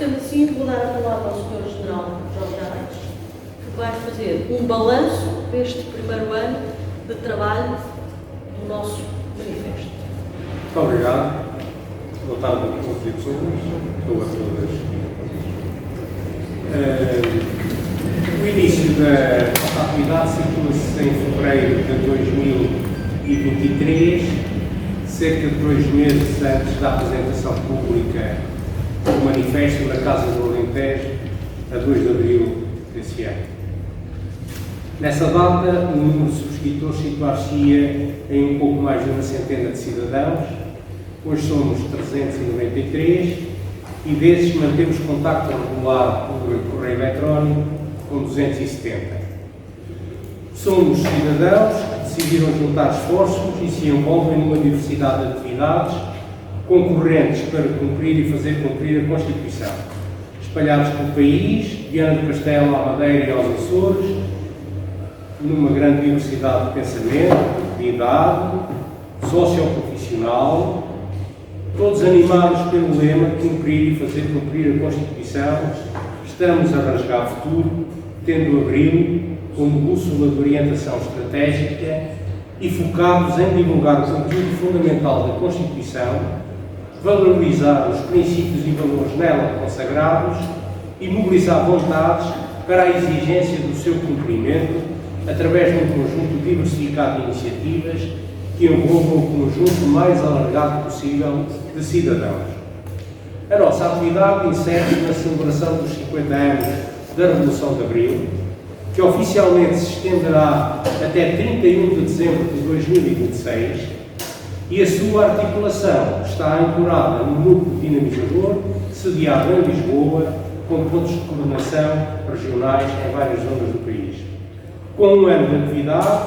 Sendo assim, vou dar a palavra ao Sr. General Jorge Araiz, que vai fazer um balanço deste primeiro ano de trabalho do nosso manifesto. Muito obrigado. Boa tarde a todos e todas. O início da nossa atividade situa-se em fevereiro de 2023, cerca de 2 meses antes da apresentação pública do manifesto na Casa do Alentejo, a 2 de abril desse ano. Nessa data, o número de subscritores situar-se-ia em um pouco mais de uma centena de cidadãos. Hoje somos 393 e desses mantemos contacto regular por correio eletrónico com 270. Somos cidadãos que decidiram juntar esforços e se envolvem numa diversidade de atividades concorrentes para cumprir e fazer cumprir a Constituição, espalhados pelo país, Viana do Castelo à Madeira e aos Açores, numa grande diversidade de pensamento, de idade, socioprofissional, todos animados pelo lema de cumprir e fazer cumprir a Constituição. Estamos a rasgar futuro, tendo abril como bússola de orientação estratégica e focados em divulgar o conteúdo fundamental da Constituição, valorizar os princípios e valores nela consagrados e mobilizar vontades para a exigência do seu cumprimento através de um conjunto diversificado de iniciativas que envolvam o conjunto mais alargado possível de cidadãos. A nossa atividade insere-se na celebração dos 50 anos da Revolução de Abril, que oficialmente se estenderá até 31 de dezembro de 2026, e a sua articulação está ancorada no núcleo dinamizador, sediado em Lisboa, com pontos de coordenação regionais em várias zonas do país. Com um ano de atividade,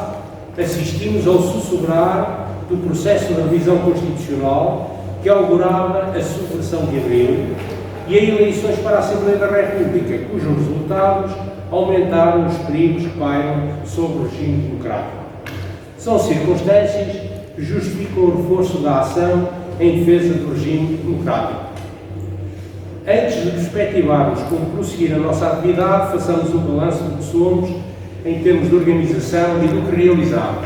assistimos ao sussurrar do processo de revisão constitucional que augurava a subversão de Abril e a eleições para a Assembleia da República, cujos resultados aumentaram os perigos que pairam sobre o regime democrático. São circunstâncias que justificam o reforço da ação em defesa do regime democrático. Antes de perspectivarmos como prosseguir a nossa atividade, façamos um balanço do que somos em termos de organização e do que realizamos.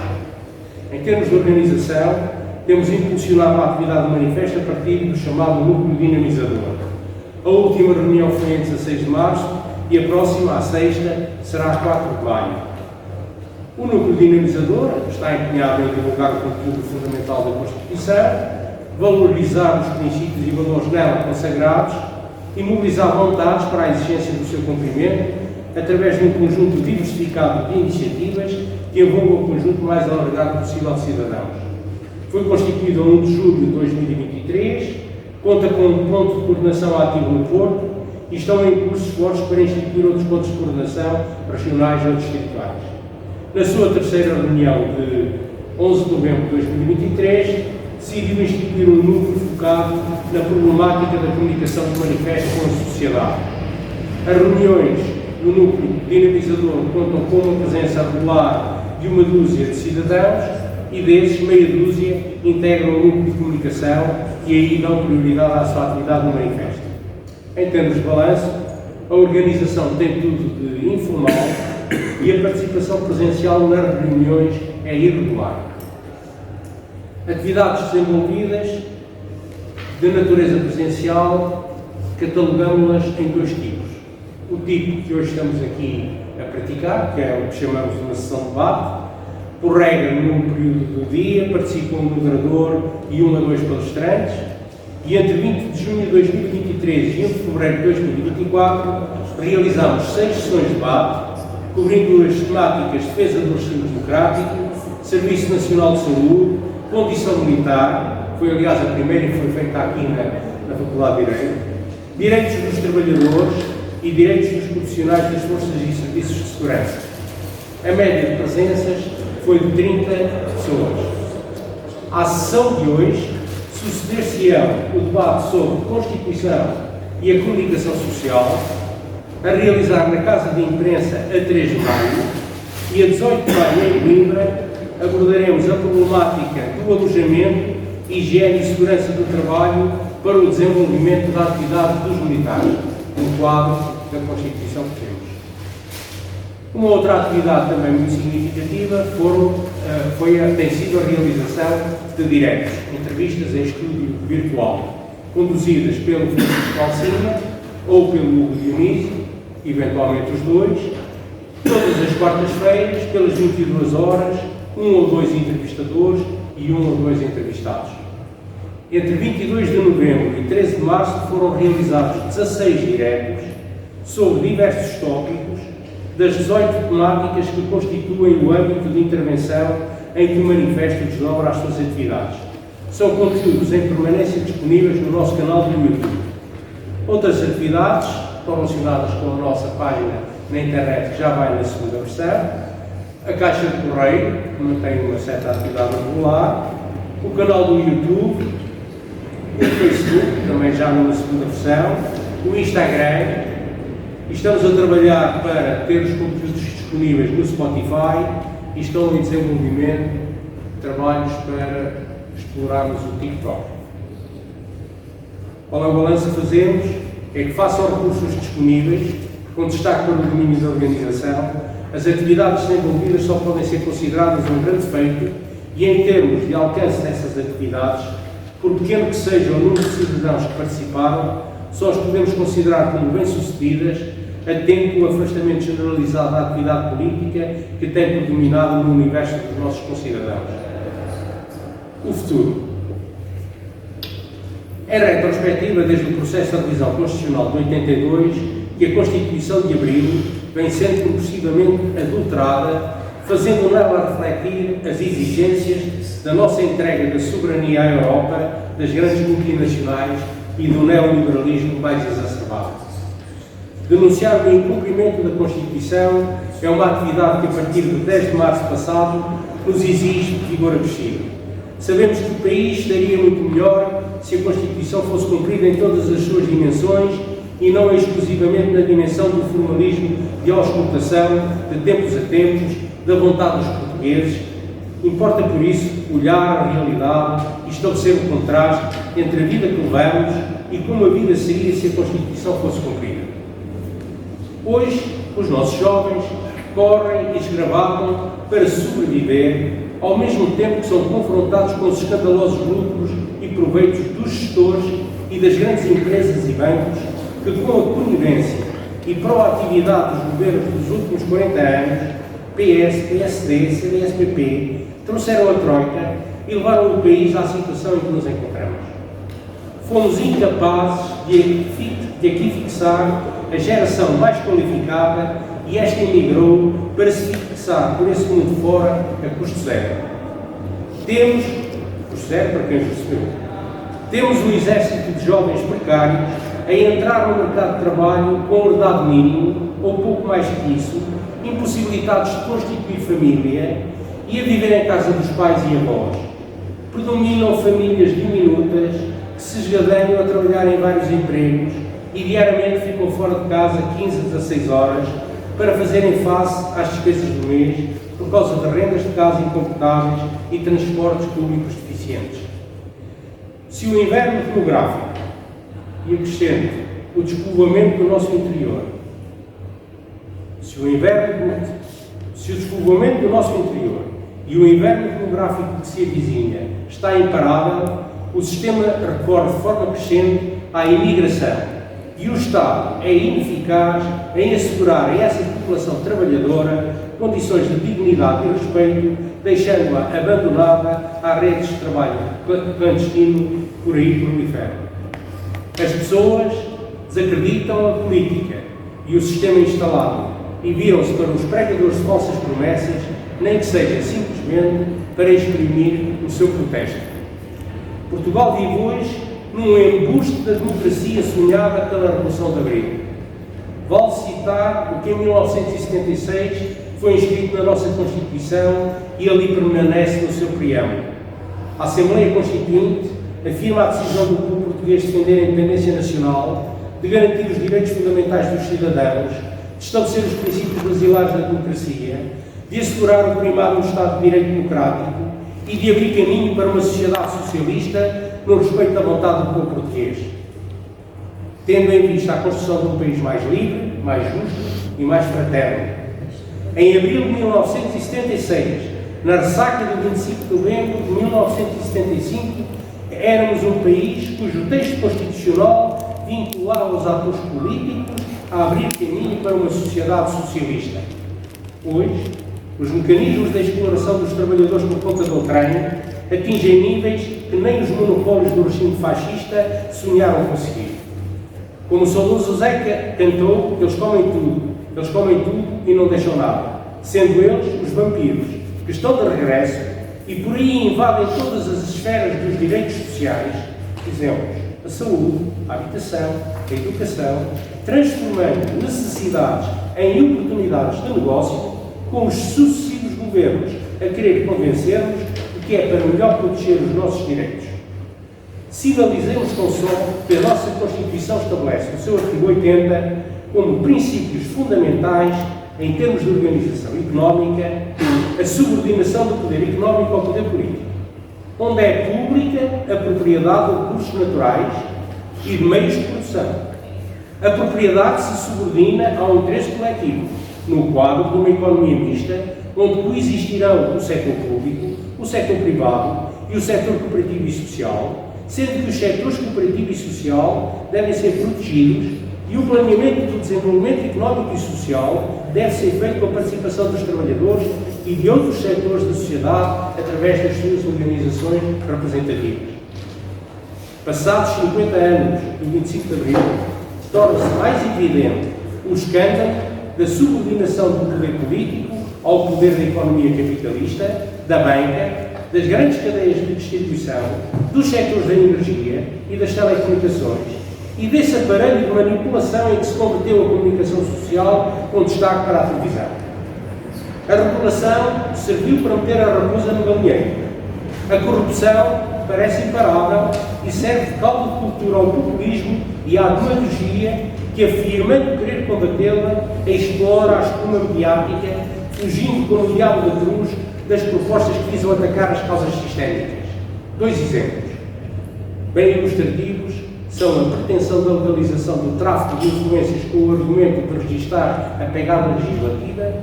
Em termos de organização, temos impulsionado a atividade do manifesto a partir do chamado núcleo dinamizador. A última reunião foi em 16 de março e a próxima, a sexta, será a 4 de maio. O núcleo dinamizador está empenhado em divulgar o conteúdo fundamental da Constituição, valorizar os princípios e valores nela consagrados e mobilizar vontades para a exigência do seu cumprimento através de um conjunto diversificado de iniciativas que envolvam o conjunto mais alargado possível de cidadãos. Foi constituído a 1 de julho de 2023, conta com um ponto de coordenação ativo no Porto e estão em curso esforços para instituir outros pontos de coordenação regionais ou distritais. Na sua terceira reunião de 11 de novembro de 2023, decidiu instituir um núcleo focado na problemática da comunicação do manifesto com a sociedade. As reuniões do núcleo dinamizador contam com uma presença regular de 1 dúzia de cidadãos e desses meia dúzia integram o núcleo de comunicação e aí dão prioridade à sua atividade no manifesto. Em termos de balanço, a organização tem tudo de informal e a participação presencial nas reuniões é irregular. Atividades desenvolvidas de natureza presencial, catalogamos-las em 2 tipos. O tipo que hoje estamos aqui a praticar, que é o que chamamos de uma sessão de debate, por regra, num período do dia, participam um moderador e 1 a 2 palestrantes, e entre 20 de junho de 2023 e 1 de fevereiro de 2024, realizamos 6 sessões de debate, cobrindo as temáticas de defesa do regime democrático, Serviço Nacional de Saúde, condição militar, foi aliás a primeira e foi feita aqui na Faculdade de Direito, direitos dos trabalhadores e direitos dos profissionais das forças e serviços de segurança. A média de presenças foi de 30 pessoas. À sessão de hoje, suceder-se-ão o debate sobre Constituição e a comunicação social, a realizar na Casa de Imprensa a 3 de maio e a 18 de maio em Coimbra, abordaremos a problemática do alojamento, higiene e segurança do trabalho para o desenvolvimento da atividade dos militares. no quadro da Constituição que temos. Uma outra atividade também muito significativa tem sido a realização de diretos, entrevistas em estúdio virtual, conduzidas pelo Francisco Alcina ou pelo Hugo Dionísio, eventualmente os dois, todas as quartas-feiras, pelas 22 horas, um ou dois entrevistadores e um ou dois entrevistados. Entre 22 de novembro e 13 de março foram realizados 16 diretos sobre diversos tópicos das 18 temáticas que constituem o âmbito de intervenção em que o manifesto desdobra as suas atividades. São conteúdos em permanência disponíveis no nosso canal do YouTube. Outras atividades promocionadas com a nossa página na internet, que já vai na segunda versão, a Caixa de Correio, que mantém uma certa atividade regular, o canal do YouTube, o Facebook, também já numa segunda versão, o Instagram. Estamos a trabalhar para ter os conteúdos disponíveis no Spotify e estão em desenvolvimento trabalhos para explorarmos o TikTok. Qual é o balanço que fazemos? É que, face aos recursos disponíveis, com destaque para o domínio da organização, as atividades desenvolvidas só podem ser consideradas um grande feito e, em termos de alcance dessas atividades, por pequeno que seja o número de cidadãos que participaram, só as podemos considerar como bem-sucedidas, atento ao afastamento generalizado da atividade política que tem predominado no universo dos nossos concidadãos. O futuro. Em retrospectiva, desde o processo de revisão constitucional de 82, que a Constituição de Abril vem sendo progressivamente adulterada, fazendo nela refletir as exigências da nossa entrega da soberania à Europa, das grandes multinacionais e do neoliberalismo mais exacerbado. Denunciar o incumprimento da Constituição é uma atividade que, a partir de 10 de março passado, nos exige vigor acrescido. Sabemos que o país estaria muito melhor se a Constituição fosse cumprida em todas as suas dimensões e não exclusivamente na dimensão do formalismo de auscultação, de tempos a tempos, da vontade dos portugueses. Importa, por isso, olhar a realidade e estabelecer o contraste entre a vida que levamos e como a vida seria se a Constituição fosse cumprida. Hoje, os nossos jovens correm e esgravatam para sobreviver, ao mesmo tempo que são confrontados com os escandalosos lucros e proveitos dos gestores e das grandes empresas e bancos que, com a conivência e proatividade dos governos dos últimos 40 anos, PS, PSD, CDS-PP, trouxeram a Troika e levaram o país à situação em que nos encontramos. Fomos incapazes de aqui fixar a geração mais qualificada e esta emigrou para se fixar por esse mundo fora a custo zero. Temos, custo zero para quem recebeu, temos um exército de jovens precários a entrar no mercado de trabalho com ordenado mínimo ou pouco mais que isso, impossibilitados de constituir família e a viver em casa dos pais e avós. Predominam famílias diminutas que se esgadeiam a trabalhar em vários empregos e diariamente ficam fora de casa 15 a 16 horas para fazerem face às despesas do mês por causa de rendas de casa incomportáveis e transportes públicos deficientes. Se o inverno demográfico e acrescento o despovoamento do nosso interior, se o despovoamento do nosso interior e o inverno demográfico que se avizinha está imparável, o sistema recorre de forma crescente à imigração e o Estado é ineficaz em assegurar a essa população trabalhadora condições de dignidade e respeito, deixando-a abandonada a redes de trabalho clandestino por aí proliferam. As pessoas desacreditam a política e o sistema instalado e viram-se para os pregadores de falsas promessas, nem que seja simplesmente para exprimir o seu protesto. Portugal vive hoje num embuste da democracia sonhada pela Revolução de Abril. Vale citar o que em 1976 foi inscrito na nossa Constituição e ali permanece no seu preâmbulo. A Assembleia Constituinte afirma a decisão do povo português de defender a independência nacional, de garantir os direitos fundamentais dos cidadãos, de estabelecer os princípios basilares da democracia, de assegurar o primado do Estado de Direito Democrático e de abrir caminho para uma sociedade socialista no respeito da vontade do povo português. tendo em vista a construção de um país mais livre, mais justo e mais fraterno. Em abril de 1976, na ressaca do 25 de novembro de 1975, éramos um país cujo texto constitucional vinculava os atores políticos a abrir caminho para uma sociedade socialista. Hoje, os mecanismos de exploração dos trabalhadores por conta da Ucrânia atingem níveis que nem os monopólios do regime fascista sonharam conseguir. Como o saudoso Zeca cantou, eles comem tudo e não deixam nada, sendo eles os vampiros, que estão de regresso e por aí invadem todas as esferas dos direitos sociais, exemplos, a saúde, a habitação, a educação, transformando necessidades em oportunidades de negócio, com os sucessivos governos a querer convencer-nos de que é para melhor proteger os nossos direitos. Sinalizemos com som que a nossa Constituição estabelece no seu artigo 80 como princípios fundamentais em termos de organização económica a subordinação do poder económico ao poder político, onde é pública a propriedade de recursos naturais e de meios de produção. A propriedade se subordina ao interesse coletivo, no quadro de uma economia mista, onde coexistirão o setor público, o setor privado e o setor cooperativo e social, sendo que os setores cooperativo e social devem ser protegidos e o planeamento do desenvolvimento económico e social deve ser feito com a participação dos trabalhadores e de outros setores da sociedade através das suas organizações representativas. Passados 50 anos do 25 de Abril, torna-se mais evidente o escândalo da subordinação do poder político ao poder da economia capitalista, da banca, das grandes cadeias de distribuição, dos setores da energia e das telecomunicações, e desse aparelho de manipulação em que se converteu a comunicação social com destaque para a televisão. A regulação serviu para meter a raposa no galinheiro. A corrupção parece imparável e serve de caldo de cultura ao populismo e à demagogia que, afirmando querer combatê-la, explora a espuma mediática, fugindo como o diabo da cruz das propostas que visam atacar as causas sistémicas. Dois exemplos, bem ilustrativos, são a pretensão da legalização do tráfico de influências com o argumento de registar a pegada legislativa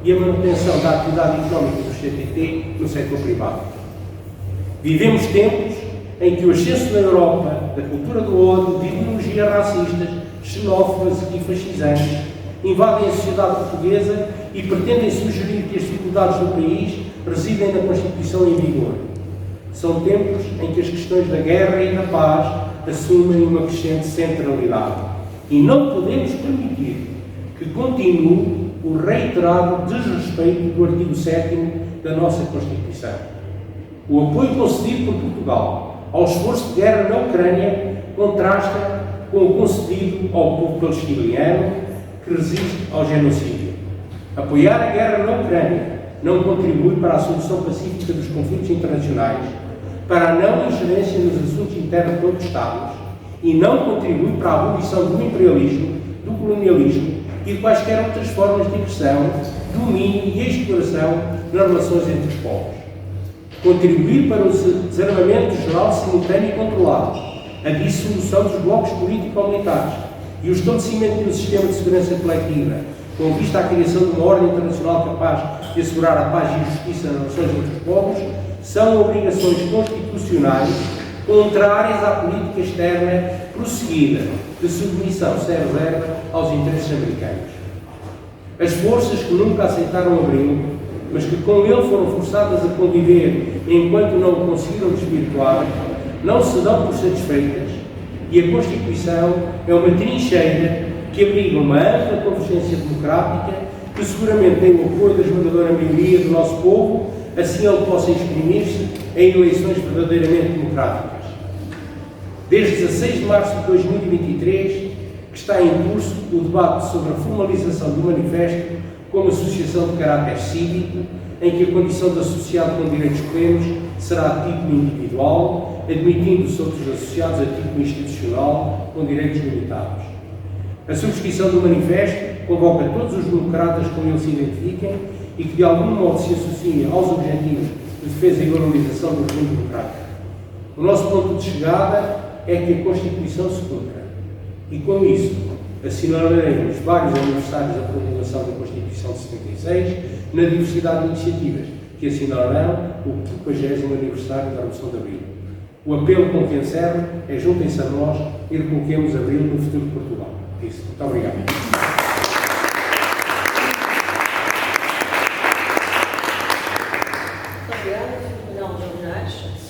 e a manutenção da atividade económica do CTT no setor privado. Vivemos tempos em que o ascenso na Europa da cultura do ódio, de ideologias racistas, xenófobas e fascisantes invadem a sociedade portuguesa e pretendem sugerir que as dificuldades do país residem na Constituição em vigor. São tempos em que as questões da guerra e da paz assumem uma crescente centralidade. E não podemos permitir que continue o reiterado desrespeito do artigo 7º da nossa Constituição. O apoio concedido por Portugal ao esforço de guerra na Ucrânia contrasta com o concedido ao povo palestiniano que resiste ao genocídio. Apoiar a guerra na Ucrânia não contribui para a solução pacífica dos conflitos internacionais, para a não ingerência nos assuntos internos de outros Estados e não contribui para a abolição do imperialismo, do colonialismo e de quaisquer outras formas de agressão, domínio e exploração nas relações entre os povos. Contribuir para o desarmamento geral simultâneo e controlado, a dissolução dos blocos político-militares e o estabelecimento de um sistema de segurança coletiva com vista à criação de uma ordem internacional capaz de assegurar a paz e a justiça nas relações entre os povos são obrigações constitucionais contrárias à política externa prosseguida de submissão sem reserva aos interesses americanos. As forças que nunca aceitaram Abril, mas que com ele foram forçadas a conviver enquanto não o conseguiram desvirtuar, não se dão por satisfeitas e a Constituição é uma trincheira que abriga uma ampla convergência democrática que seguramente tem o apoio da esmagadora maioria do nosso povo, assim ele possa exprimir-se em eleições verdadeiramente democráticas. Desde 16 de março de 2023, que está em curso o debate sobre a formalização do manifesto como associação de caráter cívico, em que a condição de associado com direitos plenos será a título individual, admitindo-se outros associados a título institucional com direitos limitados. A subscrição do manifesto convoca todos os democratas com ele se identifiquem e que de algum modo se associem aos objetivos de defesa e valorização do regime democrático. O nosso ponto de chegada é que a Constituição se cumpra. E com isso, assinalaremos vários aniversários da promulgação da Constituição de 76 na diversidade de iniciativas que assinalarão o 50º aniversário da Revolução de Abril. O apelo com que encerro é juntem-se a nós e recoloquemos Abril no futuro de Portugal. Isso. Muito obrigado.